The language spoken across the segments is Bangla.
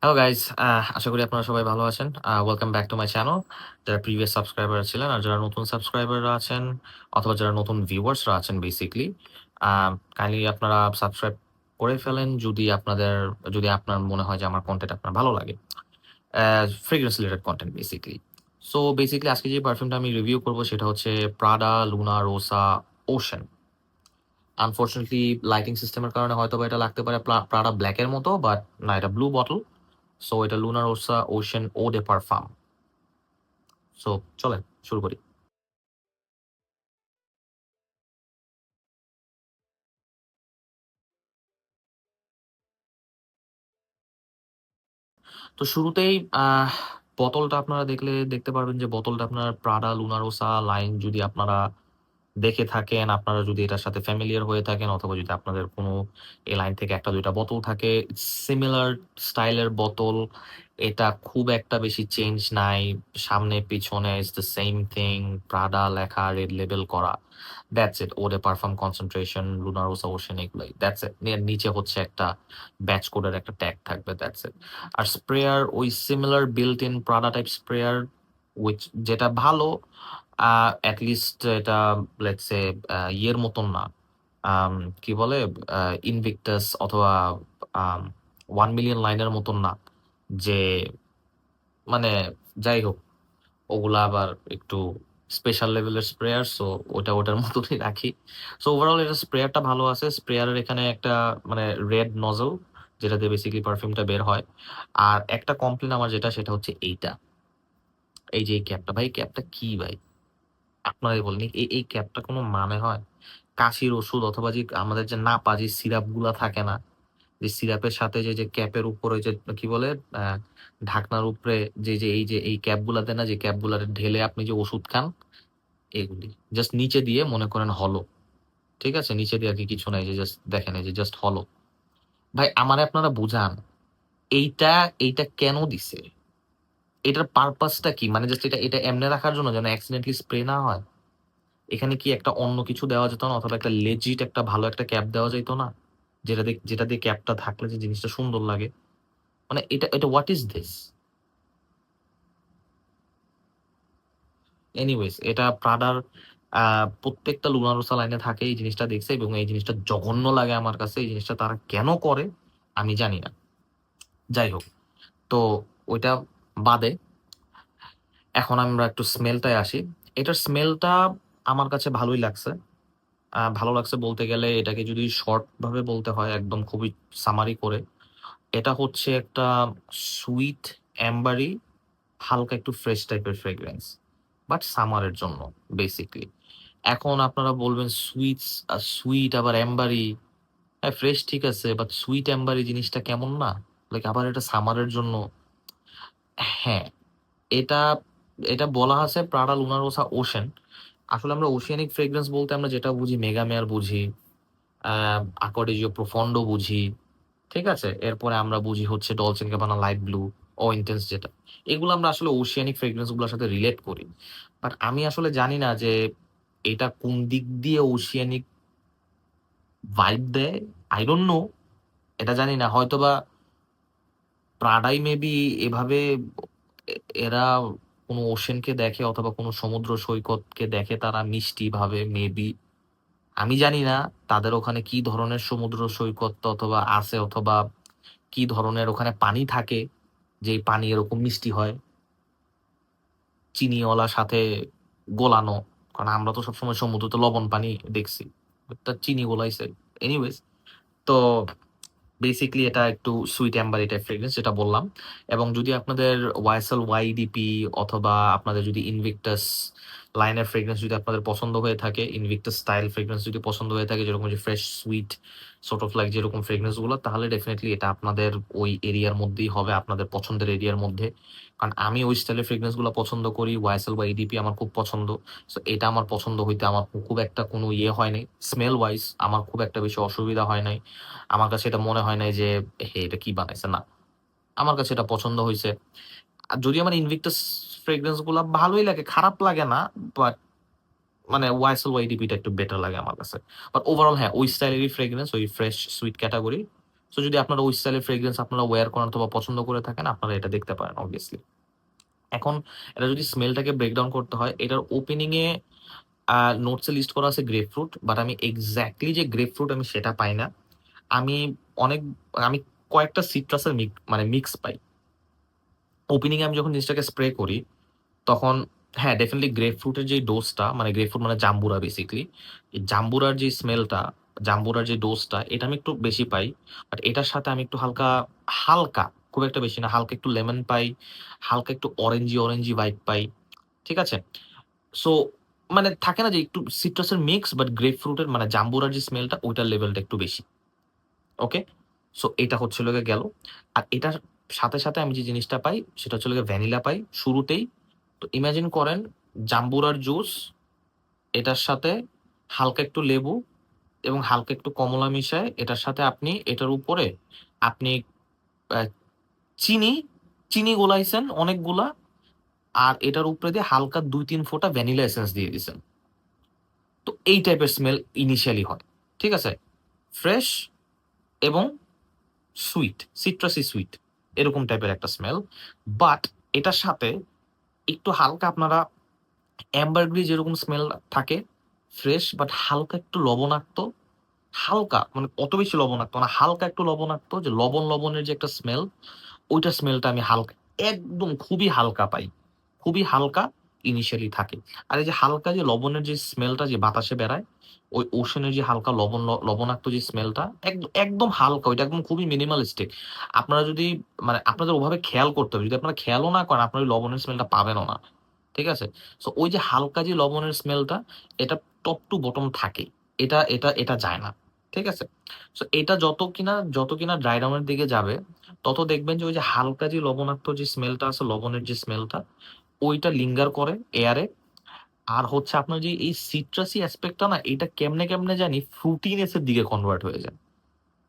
হ্যালো গাইস, আশা করি আপনারা সবাই ভালো আছেন। Welcome back to my channel. যারা প্রিভিয়াস সাবস্ক্রাইবার ছিলেন আর যারা নতুন সাবস্ক্রাইবাররা আছেন অথবা যারা নতুন ভিউয়ার্সরা আছেন বেসিক্যালি কাইন্ডলি আপনারা সাবস্ক্রাইব করে ফেলেন যদি আপনার মনে হয় যে আমার কনটেন্ট আপনার ভালো লাগে। Fragrance related content basically. So basically আজকে যে পারফিউমটা আমি রিভিউ করব সেটা হচ্ছে Prada Luna Rosa ocean. Unfortunately lighting সিস্টেমের কারণে হয়তোবা এটা লাগতে পারে প্রাডা ব্ল্যাক এর মতো, বাট না, এটা ব্লু বটল। সো এটা লুনা রোসা ওশেন ও ডে পারফাম। সো চলেন শুরু করি। তো শুরুতেই বোতলটা আপনারা দেখতে পারবেন যে বোতলটা আপনার প্রাডা লুনা রোসা লাইন যদি আপনারা দেখে থাকেন, আপনারা যদি এটার সাথে ফ্যামিলিয়ার হয়ে থাকেন অথবা যদি আপনাদের কোনো এই লাইন থেকে ১টা ২টা বোতল থাকে, সিমিলার স্টাইলের বোতল। এটা খুব একটা বেশি চেঞ্জ নাই। সামনে পিছনে it's the same thing. Prada লেখা, রেড লেবেল করা। That's it. Eau de perfume concentration, Luna Rosa Ocean, এগুলাই। That's it. এর নিচে হচ্ছে একটা ব্যাচ কোডের একটা ট্যাগ থাকবে। That's it. আর স্প্রেয়ার ওই similar built in Prada type sprayer, which যেটা ভালো। এট লিস্ট এটা লেটস সে ইয়ের মতন না। আম কি বলে? ইনভিক্টাস অথবা আম 1 মিলিয়ন লাইনের মতন না। যে মানে যাই হোক, ওগুলা আবার একটু স্পেশাল লেভেলের স্প্রেয়ার। সো ওটার মতনই রাখি। সো ওভারঅল এটা স্প্রেয়ারটা ভালো আছে। স্প্রেয়ারের এখানে একটা মানে রেড নজল যেটা দিয়ে বেসিক্যালি পারফিউমটা বের হয়। আর একটা কমপ্লেইন আমার যেটা সেটা হচ্ছে এইটা। এই যে এই ক্যাপটা, ভাই ক্যাপটা কি ভাই? আপনারাই বলেন এই ক্যাপটা কোনো মানে হয়? কাশির ওষুধ অথবা যে আমাদের যে নাপা যে সিরাপগুলা থাকে না? যে সিরাপের সাথে যে ক্যাপের উপরে যে কি বলে? আ ঢাকনার উপরে এই ক্যাপগুলা দেয় না? যে ক্যাপগুলা ঢেলে আপনি যে ওষুধ খান, এগুলি। জাস্ট নিচে দিয়ে মনে করেন হলো। ঠিক আছে? নিচে দিয়ে আরকি কিছু নাই, যে জাস্ট দেখেন এই যে জাস্ট হলো। ভাই আমারে আপনারা বুঝান। এইটা এইটা কেন দিছে? এটার পারপাসটা কি? মানে জাস্ট এটা এমনে রাখার জন্য যেন অ্যাক্সিডেন্টালি স্প্রে না হয়? এখানে কি একটা অন্য কিছু দেওয়া যেত না? অথবা একটা লেজিট একটা ভালো একটা ক্যাপ দেওয়া যাইত না? যেটা দিয়ে ক্যাপটা থাকলে যে জিনিসটা সুন্দর লাগে। মানে এটা হোয়াট ইস দিস? এনিওয়েজ এটা প্রাডার আ প্রত্যেকটা লুনারোসা লাইনে থাকে, এই জিনিসটা দেখছি এবং এই জিনিসটা জঘন্য লাগে আমার কাছে। এই জিনিসটা তারা কেন করে আমি জানি না। যাই হোক, তো ওইটা বাদে এখন আমরা একটু স্মেলটায় আসি। এটার স্মেলটা আমার কাছে ভালোই লাগছে। ভালো লাগছে বলতে গেলে এটাকে যদি শর্ট ভাবে বলতে হয় একদম খুবই সামারি করে, এটা হচ্ছে একটা সুইট অ্যাম্বারি, হালকা একটু ফ্রেশ টাইপের ফ্রেগ্রেন্স। বাট সামারের জন্য বেসিক্যালি। এখন আপনারা বলবেন সুইট আবার অ্যাম্বারি। হ্যাঁ, ফ্রেশ ঠিক আছে, বাট সুইট অ্যাম্বারি জিনিসটা কেমন না? লাইক আবার এটা সামারের জন্য। হ্যাঁ, এটা এটা বলা আছে প্রাডা লুনারোসা ওশেন। আসলে আমরা ওশিয়ানিক ফ্রেগ্রেন্স বলতে আমরা যেটা বুঝি মেগামেয়ার বুঝি, আকর্ডিজিও প্রফন্ডো বুঝি। ঠিক আছে? এরপরে আমরা বুঝি হচ্ছে Dolce and Gabbana light blue, ও ইনটেন্স যেটা। এগুলো আমরা আসলে ওশিয়ানিক ফ্রেগ্রেন্স গুলোর সাথে রিলেট করি। বাট আমি আসলে জানি না যে এটা কোন দিক দিয়ে ওশিয়ানিক ভাইব দেয়। I don't know, এটা জানি না। হয়তোবা প্রাডাই মেবি এভাবে এ এরা কোনো ওশেনকে দেখে অথবা কোনো সমুদ্র সৈকতকে দেখে তারা মিষ্টি ভাবে মেবি। আমি জানি না তাদের ওখানে কি ধরনের সমুদ্র সৈকত অথবা আছে অথবা কি ধরনের ওখানে পানি থাকে, যেই পানি এরকম মিষ্টি হয়। চিনিওয়ালা সাথে গোলানো। কারণ আমরা তো সবসময় সমুদ্রতে লবণ পানি দেখছি। এটা চিনি গোলাইছে। এনিওয়েজ, তো বেসিক্যালি এটা একটু সুইট অ্যাম্বারি টাইপ ফ্রেগ্রেন্স যেটা বললাম। এবং যদি আপনাদের ওয়াইএসএল ওয়াইডিপি অথবা আপনাদের যদি ইনভিক্টাস লাইনের ফ্রেগ্রেন্স যদি আপনাদের পছন্দ হয়ে থাকে, ইনভিক্টাস স্টাইল ফ্রেগ্রেন্স যদি পছন্দ হয়ে থাকে, যেরকম যে fresh sweet sort of like যেরকম ফ্রেগ্রেন্স গুলো, তাহলে ডেফিনেটলি এটা আপনাদের ওই এরিয়ার মধ্যেই হবে, আপনাদের পছন্দের এরিয়ার মধ্যে। কারণ আমি ওই স্টাইলের ফ্রেগ্রেন্স গুলো পছন্দ করি। ওয়াইএসএল বা ইডিপি আমার খুব পছন্দ। সো এটা আমার পছন্দ হইতে আমার খুব একটা কোনো ইয়ে হয় নাই। স্মেল ওয়াইজ আমার খুব একটা বেশি অসুবিধা হয় নাই। আমার কাছে এটা মনে হয় নাই যে, "হে, এটা কি বানাইছে?" না। আমার কাছে এটা পছন্দ হইছে। আর যদিও আমার ইনভিক্টাস ফ্রেগ্রেন্স গুলা ভালোই লাগে, খারাপ লাগে না। বাট মানে ওয়াইএসএল ওয়াইডিপি টা একটু বেটার লাগে আমার কাছে। বাট ওভারঅল হ্যাঁ, ওই স্টাইলেরই ফ্রেগ্রেন্স, ওই ফ্রেশ সুইট ক্যাটেগরি। সো যদি আপনারা ওই স্টাইলের ফ্রেগ্রেন্স আপনারা ওয়্যার করেন অথবা পছন্দ করে থাকেন, আপনারা এটা দেখতে পারেন অবভিয়াসলি। এখন এটা যদি স্মেলটাকে ব্রেকডাউন করতে হয়, এটার ওপেনিং এ নোটসে লিস্ট করা আছে গ্রেপফ্রুট, বাট আমি এক্স্যাক্টলি যে গ্রেপফ্রুট আমি সেটা পাই না। আমি অনেক আমি কয়েকটা সিট্রাসের মানে মিক্স পাই। ওপেনিং এ আমি যখন জিনিসটাকে স্প্রে করি তখন হ্যাঁ, ডেফিনিটলি গ্রেপফ্রুটের যে ডোজটা, মানে গ্রেপফ্রুট মানে জাম্বুরা বেসিক্যালি। এই জাম্বুরার যে স্মেলটা, জাম্বুরার যে ডোজটা, এটা আমি একটু বেশি পাই। বাট এটার সাথে আমি একটু হালকা, হালকা, খুব একটা বেশি না, হালকা একটু লেমন পাই, হালকা একটু অরেঞ্জি ভাইব পাই। ঠিক আছে? সো মানে থাকে না যে একটু সিট্রাসের মিক্স, বাট গ্রেপফ্রুটের মানে জাম্বুরার যে স্মেলটা ওইটার লেভেলটা একটু বেশি। ওকে? সো এটা হচ্ছে হলো গিয়ে গেল। আর এটার সাথে আমি যে জিনিসটা পাই সেটা হচ্ছে হলো গিয়ে ভ্যানিলা পাই শুরুতেই। তো ইমাজিন করেন জাম্বুরার জুস, এটার সাথে হালকা একটু লেবু এবং হালকা একটু কমলা মিশায় এটার সাথে আপনি এটার উপরে আপনি আ চিনি, চিনি গোলাইছেন অনেকগুলা, আর এটার উপরে দিয়ে হালকা ২-৩ ফোঁটা ভ্যানিলা এসেন্স দিয়ে দিছেন। তো এই টাইপের স্মেল ইনিশিয়ালি হয়। ঠিক আছে? ফ্রেশ এবং সুইট, সিট্রাসি সুইট, এরকম টাইপের একটা স্মেল। বাট এটার সাথে একটু হালকা আপনারা অ্যাম্বারগ্রি যেরকম স্মেল থাকে, ফ্রেশ বাট হালকা একটু লবণাক্ত, হালকা মানে অত বেশি লবণাক্ত না, হালকা একটু লবণাক্ত, যে লবণের যে একটা স্মেল, ওইটা স্মেলটা আমি হালকা, একদম খুবই হালকা পাই। খুবই হালকা ইনিশিয়ালি থাকে। আর এই যে হালকা যে লবণের যে স্মেলটা যে বাতাসে বেড়ায়, ওই ওশেনের যে হালকা লবণাক্ত যে স্মেলটা একদম হালকা, ওইটা একদম খুবই মিনিমালিস্টিক। আপনারা যদি মানে আপনাদের ওভাবে খেয়াল করতে হবে। যদি আপনারা খেয়ালও না করেন, আপনারা ওই লবণের স্মেলটা পাবেনও না। ঠিক আছে? সো ওই যে হালকা যে লবণের স্মেলটা, এটা টপ টু বটম থাকে। এটা যায় না। ঠিক আছে? সো এটা যত কিনা ড্রাই ডাউন এর দিকে যাবে, তত দেখবেন যে ওই যে হালকা যে লবণাক্ত যে স্মেলটা আছে, লবণের যে স্মেলটা, ওইটা লিঙ্গার করে এয়ারে। আর হচ্ছে আপনার যে এই সিট্রাসি অ্যাসপেক্টটা না, এটা কেমনে জানি ফ্রুটিনেস এর দিকে কনভার্ট হয়ে যায়।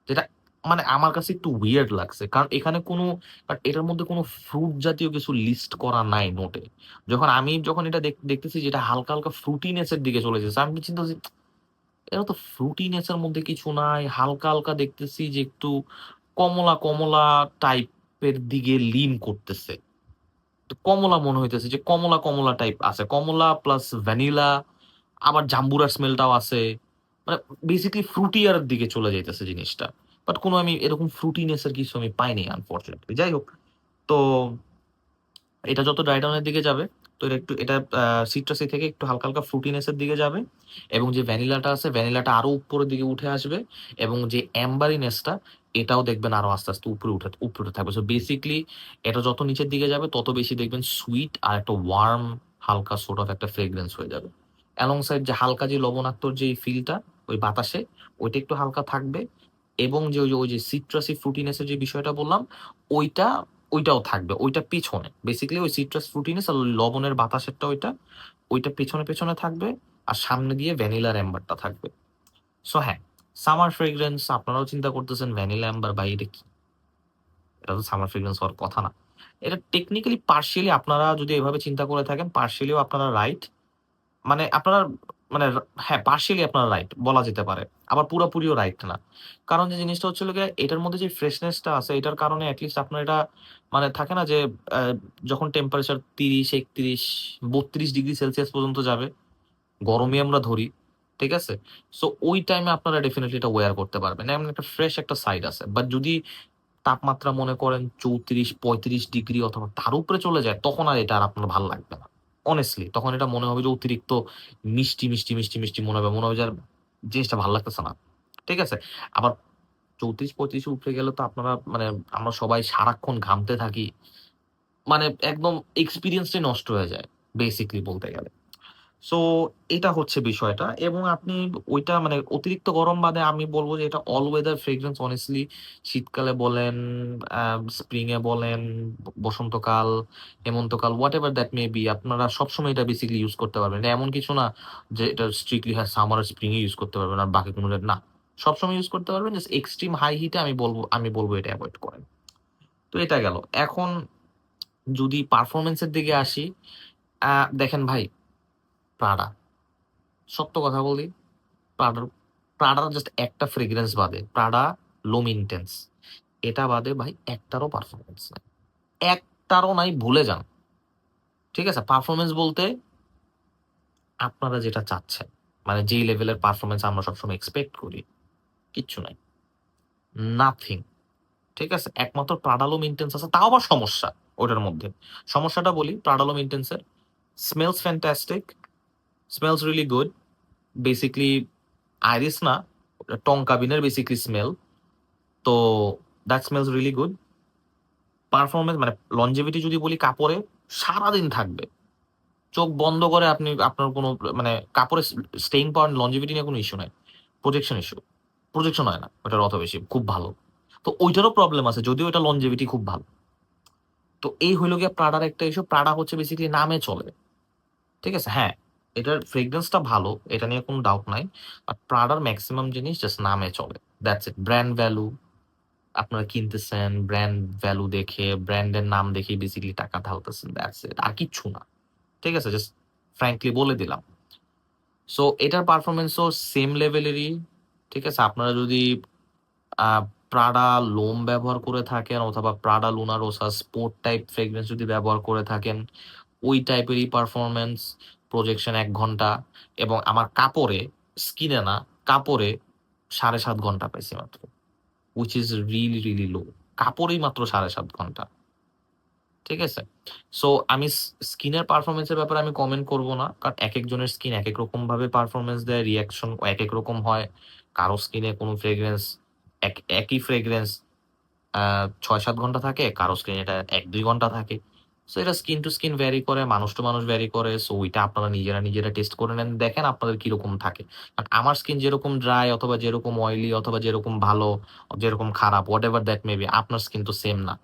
যেটা মানে আমার কাছে একটু উইয়ার্ড লাগছে। কারণ এখানে কোনো, বাট এটার মধ্যে কোনো ফ্রুট জাতীয় কিছু লিস্ট করা নাই নোটে। যখন এটা দেখতেছি যেটা হালকা ফ্রুটিনেস এর দিকে চলে যাচ্ছে, আমি চিন্তা করছি এটা তো ফ্রুটিনেস এর মধ্যে কিছু নাই। হালকা দেখতেছি যে একটু কমলা টাইপের দিকে লিন করতেছে। তো কমলা মনে হইতেছে যে কমলা টাইপ আছে। কমলা প্লাস ভ্যানিলা, আবার জাম্বুরার স্মেলটাও আছে। মানে বেসিক্যালি ফ্রুটিয়ার দিকে চলে যাইতেছে জিনিসটা। বাট কোনো আমি এরকম ফ্রুটিনেস এর কিছু আমি পাইনি আনফরচুনেটলি। যাই হোক, তো এটা যত ড্রাই ডাউন এর দিকে যাবে, তো এটা সিট্রাসি থেকে একটু হালকা ফ্রুটিনেস এর দিকে যাবে, এবং যে ভ্যানিলাটা আছে, ভ্যানিলাটা আরো উপরের দিকে উঠে আসবে, এবং যে অ্যাম্বারিনেসটা, এটাও দেখবেন আরো আস্তে উপরে উঠে থাকবে। সো বেসিক্যালি এটা যত নিচের দিকে যাবে তত বেশি দেখবেন সুইট আর একটা ওয়ার্ম, হালকা সোর্ট অফ একটা ফ্রেগ্রেন্স হয়ে যাবে। অ্যালং সাইড যে হালকা যে লবণাক্তর যে ফিলটা ওই বাতাসে, ওইটা একটু হালকা থাকবে, এবং যে ওই যে সিট্রাসি ফ্রুটিনেস এর যে বিষয়টা বললাম, ওইটা ওইটাও থাকবে। ওইটা পিছনে বেসিক্যালি ওই সিট্রাস ফ্রুটিনেস আর লবণের বাতাসেরটা, ওইটা পেছনে থাকবে, আর সামনে দিয়ে ভ্যানিলার অ্যাম্বারটা থাকবে। সো হ্যাঁ, সামার ফ্রেগ্রেন্স আপনারাও চিন্তা করতেছেন ভ্যানিলা অ্যাম্বার, বা এটা কি? এটা তো সামার ফ্রেগ্রেন্স হওয়ার কথা না। এটা টেকনিক্যালি পার্শিয়ালি আপনারা যদি এভাবে চিন্তা করে থাকেন, পার্শিয়ালিও আপনারা রাইট। মানে আপনারা মানে হ্যাঁ, পার্শিয়ালি আপনারা রাইট বলা যেতে পারে। আবার পুরাপুরিও রাইট না। কারণ যে জিনিসটা হচ্ছে হলো গিয়ে, এটার মধ্যে যে ফ্রেশনেসটা আছে, এটার কারণে এটলিস্ট আপনার এটা মানে থাকে না যে আ যখন টেম্পারেচার ৩০, ৩১, ৩২ ডিগ্রি সেলসিয়াস পর্যন্ত যাবে, গরমই আমরা ধরি। ঠিক আছে? সো ওই টাইমে আপনারা ডেফিনিটলি এটা ওয়্যার করতে পারবেন। এমন একটা ফ্রেশ একটা সাইড আছে। বাট যদি তাপমাত্রা মনে করেন ৩৪, ৩৫ ডিগ্রি অথবা তার উপরে চলে যায়, তখন আর এটা আর আপনার ভাল লাগবে না। অনেস্টলি তখন এটা মনে হবে যে অতিরিক্ত মিষ্টি মনে হবে যে আর জিনিসটা ভাল লাগতেছে না। ঠিক আছে? আবার ৩৪-৩৫ এর উপরে গেলে তো আপনারা মানে আমরা সবাই সারাক্ষণ ঘামতে থাকি। মানে একদম এক্সপেরিয়েন্সটাই নষ্ট হয়ে যায় বেসিক্যালি বলতে গেলে। সো এটা হচ্ছে বিষয়টা, এবং আপনি ওইটা মানে অতিরিক্ত গরম বাদে আমি বলব যে এটা অল ওয়েদার ফ্রেগ্রেন্স অনেস্টলি। শীতকালে বলেন, স্প্রিং এ বলেন, বসন্তকাল, হেমন্তকাল, হোয়াটএভার দ্যাট মে বি, আপনারা সবসময় এটা বেসিক্যালি ইউজ করতে পারবেন। এটা এমন কিছু না যে এটা স্ট্রিক্টলি হ্যাঁ সামার আর স্প্রিং এ ইউজ করতে পারবেন আর বাকি কোনো না। সবসময় ইউজ করতে পারবেন। জাস্ট এক্সট্রিম হাই হিটে আমি বলব এটা এভয়েড করেন। তো এটা গেল। এখন যদি পারফরম্যান্স এর দিকে আসি, দেখেন ভাই, প্রাডা, সত্য কথা বলি, প্রাডার প্রাডার জাস্ট একটা ফ্রেগ্রেন্স বাদে, প্রাডা লুম ইন্টেন্স। এটা বাদে ভাই একটারও পারফরমেন্স নাই, একটারও নাই, ভুলে যান। ঠিক আছে, পারফরমেন্স বলতে আপনারা যেটা চাচ্ছেন, মানে যেই লেভেলের পারফরমেন্স আমরা সবসময় এক্সপেক্ট করি, কিচ্ছু নাই, নাথিং। ঠিক আছে, একমাত্র প্রাডালো মেনটেন্স আছে, তাও আবার সমস্যা ওটার মধ্যে। সমস্যাটা বলি প্রাডালো মেনটেন্সের, smells fantastic, smells really good, basically iris না, টং কাবিনের বেসিকলি স্মেল, তো that smells really good. Performance মানে লনজেভিটি যদি বলি, কাপড়ে সারাদিন থাকবে, চোখ বন্ধ করে আপনি, আপনার কোনো মানে কাপড়ে স্টেইং পাওয়ার লনজেভিটি নিয়ে কোনো ইস্যু নাই। প্রজেকশন ইস্যু, প্রজেকশন হয় না ওটার অত বেশি, খুব ভালো। তো ওইটারও প্রবলেম আছে, যদিও এটা লনজেভিটি খুব ভালো। তো এই হইলো গিয়ে প্রাডার একটা ইস্যু, প্রাডা হচ্ছে বেসিক্যালি নামে চলে। ঠিক আছে, হ্যাঁ এটার ফ্রেগরেন্সটা ভালো, এটা নিয়ে কোনো ডাউট নাই, বাট প্রাডার ম্যাক্সিমাম জিনিস জাস্ট নামে চলে, দ্যাটস ইট। ব্র্যান্ড ভ্যালু, আপনারা কিনতেছেন ব্র্যান্ড ভ্যালু দেখে, ব্র্যান্ডের নাম দেখে বেসিক্যালি টাকা ঢালতেছেন, দ্যাটস ইট, আর কিচ্ছু না। ঠিক আছে, জাস্ট ফ্র্যাঙ্কলি বলে দিলাম। সো এটার পারফরমেন্সও সেম লেভেলেরই। ঠিক আছে, আপনারা যদি প্রাডা লোম ব্যবহার করে থাকেন অথবা প্রাডা লুনারোসা স্পোর্ট টাইপ ফ্রেগরেন্স যদি ব্যবহার করে থাকেন, ওই টাইপেরই পারফরমেন্স, প্রজেকশন 1 ঘন্টা, এবং আমার কাপড়ে, স্কিনে না, কাপড়ে 7.5 ঘন্টা পাইছি মাত্র, উইচ ইজ রিয়েলি রিয়েলি লো। কাপড়েই মাত্র 7.5 ঘন্টা। ঠিক আছে, সো আমি স্কিনের পারফরমেন্সের ব্যাপারে আমি কমেন্ট করব না, কারণ এক একজনের স্কিন এক এক রকম ভাবে পারফরমেন্স দেয়, রিয়াকশন এক এক রকম হয়। কারো স্কিনে কোনো ফ্রেগ্রেন্স, একই ফ্রেগ্রেন্স 6-7 ঘন্টা থাকে, কারো স্কিন এটা 1-2 ঘন্টা থাকে। সো এটা স্কিন টু স্কিন ভ্যারি করে, মানুষ টু মানুষ ভ্যারি করে। সো ওইটা আপনারা নিজেরা নিজেরা টেস্ট করে নেন, দেখেন আপনাদের কিরকম থাকে। কারণ আমার স্কিন যেরকম ড্রাই অথবা যেরকম অয়েলি অথবা যেরকম ভালো, যেরকম খারাপ, what ever that may be, আপনার স্কিন তো সেম না,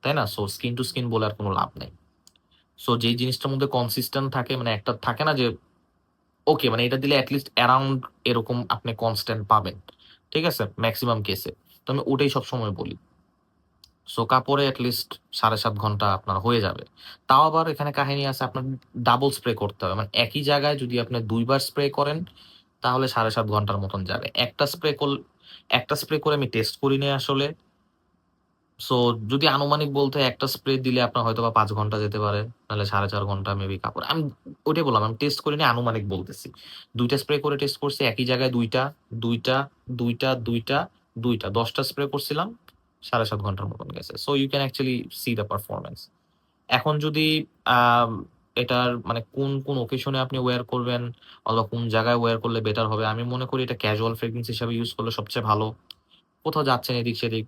তাই না? সো স্কিন টু স্কিন বলে আর কোনো লাভ নেই। সো যেই জিনিসটার মধ্যে কনসিস্টেন্ট থাকে, মানে একটা থাকে না যে ওকে মানে এটা দিলে অ্যাটলিস্ট অ্যারাউন্ড এরকম আপনি কনস্ট্যান্ট পাবেন। ঠিক আছে, ম্যাক্সিমাম কেসে তো আমি ওটাই সবসময় বলি। সো কাপড়ে অ্যাটলিস্ট 7.5 ঘন্টা আপনার হয়ে যাবে। তাও আবার এখানে কাহিনী আছে, আপনার ডাবল স্প্রে করতে হবে, মানে একই জায়গায় যদি আপনি 2 বার স্প্রে করেন তাহলে 7.5 ঘন্টার মতন যাবে। একটা স্প্রে করে আমি টেস্ট করিনি আসলে। সো যদি আনুমানিক বলতে একটা স্প্রে দিলে আপনার হয়তো বা 5 ঘন্টা যেতে পারে, নাহলে 4.5 ঘন্টা মেবি কাপড়। আমি ওইটাই বললাম, আমি টেস্ট করিনি, আনুমানিক বলতেছি। 2টা স্প্রে করে টেস্ট করছি একই জায়গায়, দুইটা দুইটা দুইটা দুইটা দুইটা 10টা স্প্রে করছিলাম, 7.5 ঘন্টার মতন গেছে। So you can actually see the performance. এখন যদি আম, এটার মানে কোন কোন ওকেশনে আপনি ওয়্যার করবেন অথবা কোন জায়গায় ওয়্যার করলে বেটার হবে, আমি মনে করি এটা ক্যাজুয়াল ফ্রেগ্রেন্স হিসাবে ইউজ করলে সবচেয়ে ভালো। কোথাও যাচ্ছেন এদিক সেদিক,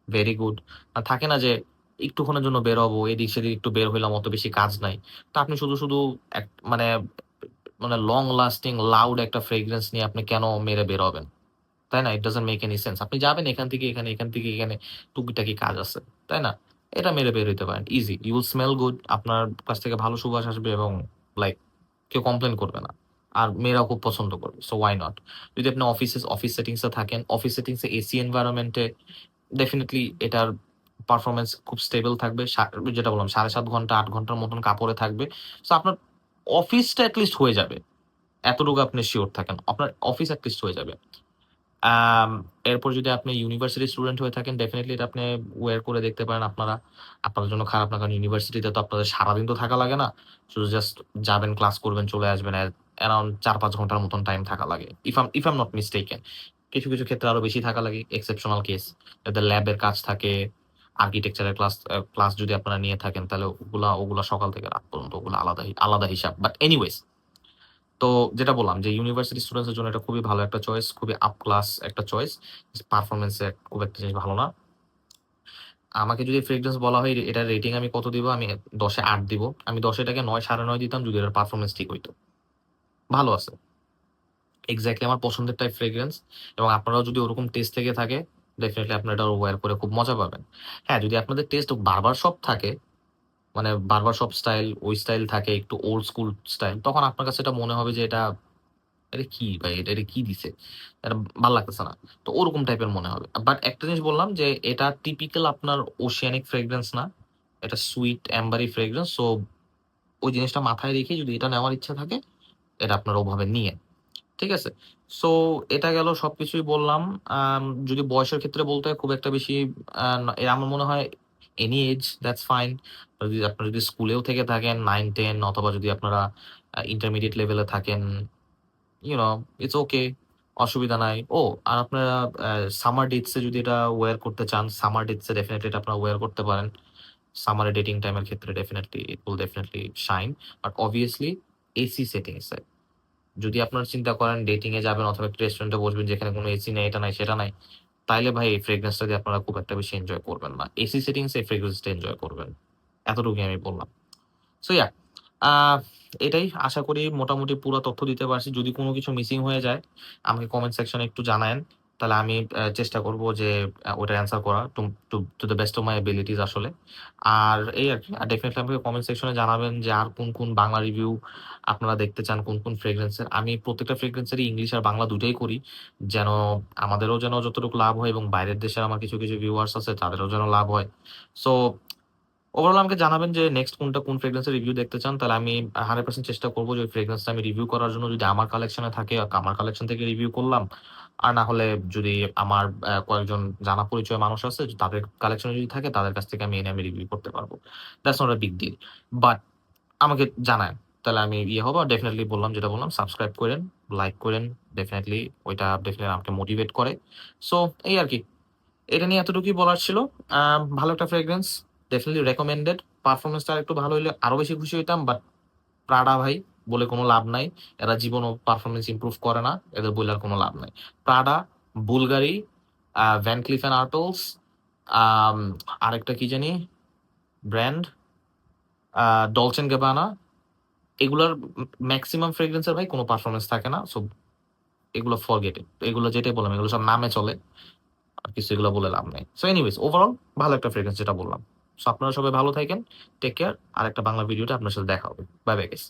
ভেরি গুড। আর থাকে না যে একটুক্ষণের জন্য বের হবো, এদিক সেদিক একটু বের হইলাম, অত বেশি কাজ নাই, তো আপনি শুধু শুধু মানে মানে লং লাস্টিং লাউড একটা ফ্রেগ্রেন্স নিয়ে আপনি কেন মেরে বের হবেন, তাই না? It doesn't make any sense. আপনি যাবেন এখান থেকে এখানে, এখান থেকে এখানে, টুকিটাকি কাজ আছে, তাই না? এটা মেরে বের হইতে পারেন, easy, you will smell good, আপনার কাছ থেকে ভালো সুবাস আসবে, এবং লাইক কেউ কমপ্লেন করবে না, আর মেয়েরাও খুব পছন্দ করবে। So why not? যদি আপনি অফিস সেটিংসে থাকেন, অফিস সেটিংসে এসি এনভায়রনমেন্টে ডেফিনেটলি এটার পারফরমেন্স খুব স্টেবল থাকবে। যেটা বললাম 7.5 ঘন্টা 8 ঘন্টার মতন কাপড়ে থাকবে। সো আপনার অফিসটা অ্যাটলিস্ট হয়ে যাবে, এতটুকু আপনি শিওর থাকেন, আপনার অফিস অ্যাটলিস্ট হয়ে যাবে। আম এরপর যদি আপনি ইউনিভার্সিটি স্টুডেন্ট হয়ে থাকেন, ডেফিনিটলি এটা আপনি ওয়্যার করে দেখতে পারেন আপনারা। আপনাদের জন্য খারাপ না, কারণ ইউনিভার্সিটিতে তো আপনাদের সারাদিন তো থাকা লাগে না। শুধু জাস্ট যাবেন, ক্লাস করবেন, চলে আসবেন। অ্যারাউন্ড 4-5 ঘন্টার মতন টাইম থাকা লাগে। If I am not mistaken. কিছু, কিছু ক্ষেত্রে আরো বেশি থাকা লাগে, এক্সেপশনাল কেস। যাদের ল্যাবের কাজ থাকে, আর্কিটেকচারের ক্লাস যদি আপনারা নিয়ে থাকেন, তাহলে ওগুলা সকাল থেকে রাত পর্যন্ত, ওগুলা আলাদা আলাদা হিসাব। বাট এনিওয়েজ, তো যেটা বললাম যে ইউনিভার্সিটি স্টুডেন্টসের জন্য এটা খুবই ভালো একটা চয়েস, খুবই আপ ক্লাস একটা চয়েস। পারফরমেন্সে খুব একটা জিনিস ভালো না। আমাকে যদি ফ্রেগ্রেন্স বলা হয় এটার রেটিং আমি কত দিব, আমি 10-এ 8 দিব। আমি 10 এটাকে 9, 9.5 দিতাম যদি এটার পারফরমেন্স ঠিক হইতো। ভালো আছে, এক্স্যাক্টলি আমার পছন্দের টাইপ ফ্রেগ্রেন্স। এবং আপনারাও যদি ওরকম টেস্ট থেকে থাকে, ডেফিনেটলি আপনারা এটা ওয়্যার করে খুব মজা পাবেন। হ্যাঁ, যদি আপনাদের টেস্ট বারবার শপ থাকে, মানে বারবার শপ স্টাইল, ওই স্টাইল থাকে, একটু ওল্ড স্কুল স্টাইল, তখন আপনার কাছে এটা মনে হবে যে এটা, এটা কি ভাই, এটা কি দিছে, এটা ভাল লাগতেছে না। তো ওরকম টাইপের মনে হবে। বাট একটা জিনিস বললাম যে এটা টিপিক্যাল আপনার ওশিয়ানিক ফ্রেগ্রেন্স না, এটা সুইট অ্যাম্বারি ফ্রেগ্রেন্স। সো ওই জিনিসটা মাথায় রেখে যদি এটা নেওয়ার ইচ্ছা থাকে, এটা আপনার ওভাবে নিয়ে। ঠিক আছে? সো এটা গেল সবকিছুই বললাম। যদি বয়সের ক্ষেত্রে বলতে হয় খুব একটা বেশি আমার মনে হয় এনি এজ দ্যাটস ফাইন। যদি আপনারা যদি স্কুলেও থেকে থাকেন 9-10 অথবা যদি আপনারা ইন্টারমিডিয়েট লেভেলে থাকেন, ইউ নো ইটস ওকে, অসুবিধা নাই। আর আপনারা সামার ডেটস এ যদি এটা ওয়্যার করতে চান, সামার ডেটস এ ডেফিনিটলি এটা আপনারা ওয়্যার করতে পারেন। সামারে ডেটিং টাইমের ক্ষেত্রে definitely it will definitely shine. But obviously AC settings এ। যদি আপনারা চিন্তা করেন ডেটিং এ যাবেন অথবা একটা রেস্টুরেন্টে বসবেন যেখানে কোনো এসি নেই, এটা নাই, সেটা নাই, তাইলে ভাই এই ফ্রেগ্রেন্সটা দিয়ে আপনারা খুব একটা বেশি এনজয় করবেন না। এসি সেটিংস এ ফ্রেগ্রেন্সটা এনজয় করবেন। এতটুকুই আমি বললাম। সো ইয়া, আ এটাই আশা করি মোটামুটি পুরা তথ্য দিতে পারছি। যদি কোনো কিছু মিসিং হয়ে যায় আমাকে কমেন্ট সেকশনে একটু জানায়েন। তাহলে আমি চেষ্টা করব যে ওটার অ্যান্সার করার to to to the best of my abilities আসলে। আর এই আরকি। আর ডেফিনিটলি আমাকে কমেন্ট সেকশনে জানাবেন যে আর কোন বাংলা রিভিউ আপনারা দেখতে চান, কোন ফ্রেগ্রেন্স এর। আমি প্রত্যেকটা ফ্রেগ্রেন্স এরই ইংলিশ আর বাংলা দুটোই করি। যেন আমাদেরও যেন যতটুকু লাভ হয় এবং বাইরের দেশের আমার কিছু ভিউয়ার্স আছে তাদেরও যেন লাভ হয়। সো ওভারঅল আমাকে জানাবেন যে নেক্সট কোন ফ্রেগ্রেন্স এর রিভিউ দেখতে চান। তাহলে আমি 100% চেষ্টা করব যে ওই ফ্রেগ্রেন্সটা আমি রিভিউ করার জন্য যদি আমার কালেকশনে থাকে, আমার কালেকশন থেকে রিভিউ করলাম। আর না হলে যদি আমার কয়েকজন জানা পরিচয় মানুষ আছে তাদের কালেকশনে যদি থাকে তাদের কাছ থেকে আমি এনে আমি রিভিউ করতে পারব। That's not a big deal. But আমাকে জানায়েন। তাহলে আমি হব। আর ডেফিনিটলি যেটা বললাম সাবস্ক্রাইব কইরেন, লাইক কইরেন। ডেফিনিটলি ওইটা ডেফিনিটলি আমাকে মোটিভেট করে। সো এই আরকি। এটা নিয়ে এতটুকুই বলার ছিল। ভালো একটা ফ্রেগ্রেন্স, ডেফিনিটলি রেকমেন্ডেড। পারফরম্যান্সটা আরেকটু ভালো হইলে আরো বেশি খুশি হইতাম। বাট প্রাডা ভাই বলে কোনো লাভ নাই। এরা জীবনেও পারফরম্যান্স ইমপ্রুভ করে না। এদের বইলে আর কোনো লাভ নাই। Prada, Bulgari, Van Cleef and Arpels, আম আরেকটা কি জানি ব্র্যান্ড, ডলচে এন্ড গ্যাবানা, এগুলার মেক্সিমাম ফ্রেগ্রেন্স এর ভাই কোনো পারফরম্যান্স থাকে না। সো এগুলো ফরগেট ইট। এগুলো যেটাই বললাম এগুলো সব নামে চলে। আর কিছু এগুলো বলে লাভ নাই। সো এনিওয়েজ ওভারঅল ভালো একটা ফ্রেগ্রেন্স যেটা বললাম। সো আপনারা সবাই ভালো থাকেন। Take care. আরেকটা বাংলা ভিডিওতে আপনার সাথে দেখা হবে। Bye bye guys.